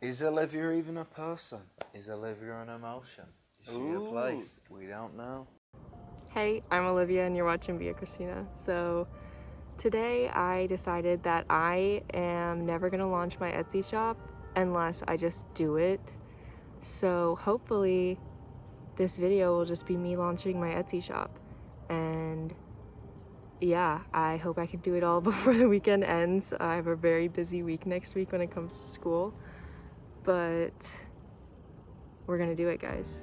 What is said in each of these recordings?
Is Olivia even a person? Is Olivia an emotion? Is she a place? We don't know. Hey, I'm Olivia and you're watching Via Christina. So today I decided that I am never gonna launch my Etsy shop unless I just do it. So hopefully this video will just be me launching my Etsy shop. And yeah, I hope I can do it all before the weekend ends. I have a very busy week next week when it comes to school, but we're gonna do it, guys.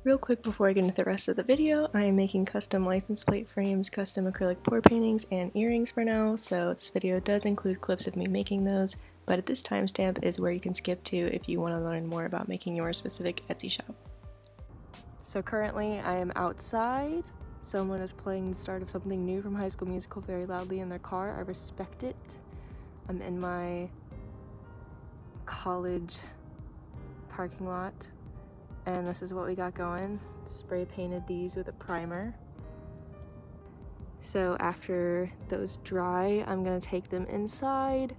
Real quick before I get into the rest of the video, I am making custom license plate frames, custom acrylic pour paintings, and earrings for now, so this video does include clips of me making those, but at this timestamp is where you can skip to if you want to learn more about making your specific Etsy shop. So currently I am outside. Someone is playing the start of something new from High School Musical very loudly in their car. I respect it. I'm in my college parking lot. And this is what we got going. Spray painted these with a primer. So after those dry, I'm gonna take them inside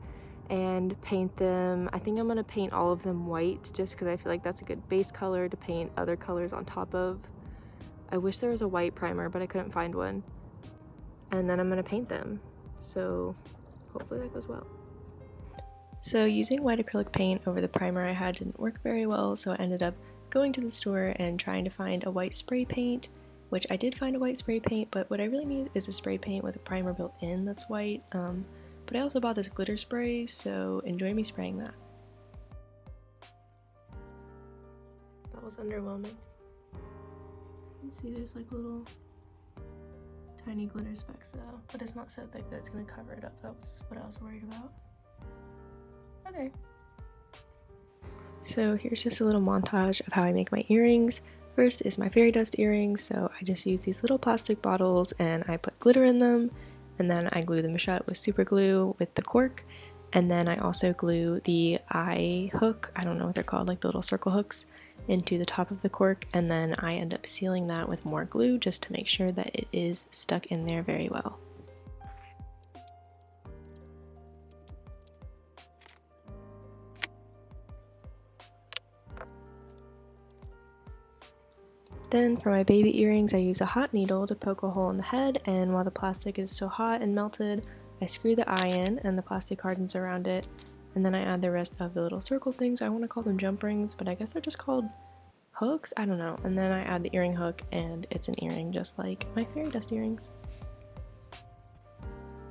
and paint them. I think I'm gonna paint all of them white just because I feel like that's a good base color to paint other colors on top of. I wish there was a white primer, but I couldn't find one. And then I'm gonna paint them. So hopefully that goes well. So using white acrylic paint over the primer I had didn't work very well, so I ended up going to the store and trying to find a white spray paint, which I did find a white spray paint, but what I really need is a spray paint with a primer built in that's white. But I also bought this glitter spray, so enjoy me spraying that. That was underwhelming. You can see there's like little tiny glitter specks though, but it's not so thick that it's gonna cover it up. That was what I was worried about. Okay. So here's just a little montage of how I make my earrings. First is my fairy dust earrings, so I just use these little plastic bottles and I put glitter in them, and then I glue them shut with super glue with the cork, and then I also glue the eye hook, I don't know what they're called, like the little circle hooks, into the top of the cork, and then I end up sealing that with more glue just to make sure that it is stuck in there very well. Then for my baby earrings, I use a hot needle to poke a hole in the head, and while the plastic is still hot and melted, I screw the eye in and the plastic hardens around it, and then I add the rest of the little circle things. I want to call them jump rings, but I guess they're just called hooks? I don't know. And then I add the earring hook, and it's an earring just like my fairy dust earrings.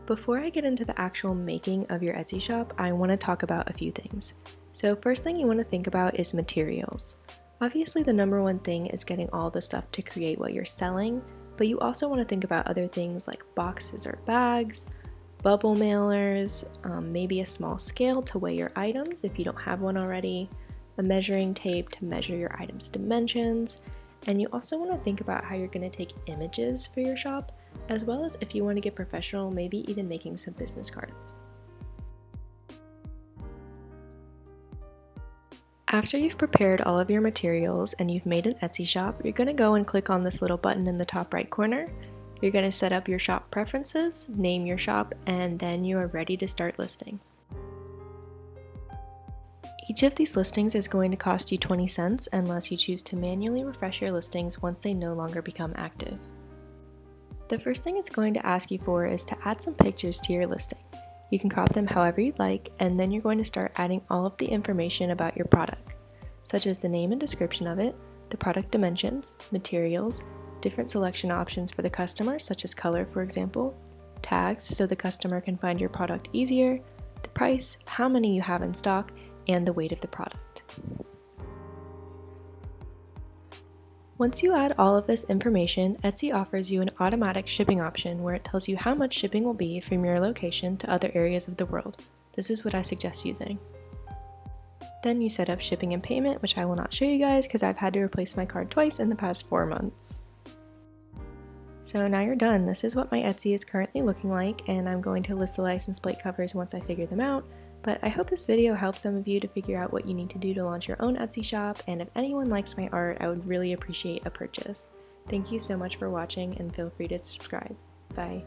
Before I get into the actual making of your Etsy shop, I want to talk about a few things. So first thing you want to think about is materials. Obviously the number one thing is getting all the stuff to create what you're selling, but you also want to think about other things like boxes or bags, bubble mailers, maybe a small scale to weigh your items if you don't have one already, a measuring tape to measure your items' dimensions, and you also want to think about how you're going to take images for your shop, as well as if you want to get professional, maybe even making some business cards. After you've prepared all of your materials and you've made an Etsy shop, you're going to go and click on this little button in the top right corner. You're going to set up your shop preferences, name your shop, and then you are ready to start listing. Each of these listings is going to cost you 20 cents unless you choose to manually refresh your listings once they no longer become active. The first thing it's going to ask you for is to add some pictures to your listing. You can crop them however you'd like, and then you're going to start adding all of the information about your product, such as the name and description of it, the product dimensions, materials, different selection options for the customer, such as color for example, tags so the customer can find your product easier, the price, how many you have in stock, and the weight of the product. Once you add all of this information, Etsy offers you an automatic shipping option where it tells you how much shipping will be from your location to other areas of the world. This is what I suggest using. Then you set up shipping and payment, which I will not show you guys because I've had to replace my card twice in the past 4 months. So now you're done. This is what my Etsy is currently looking like, and I'm going to list the license plate covers once I figure them out. But I hope this video helps some of you to figure out what you need to do to launch your own Etsy shop, and if anyone likes my art, I would really appreciate a purchase. Thank you so much for watching, and feel free to subscribe. Bye.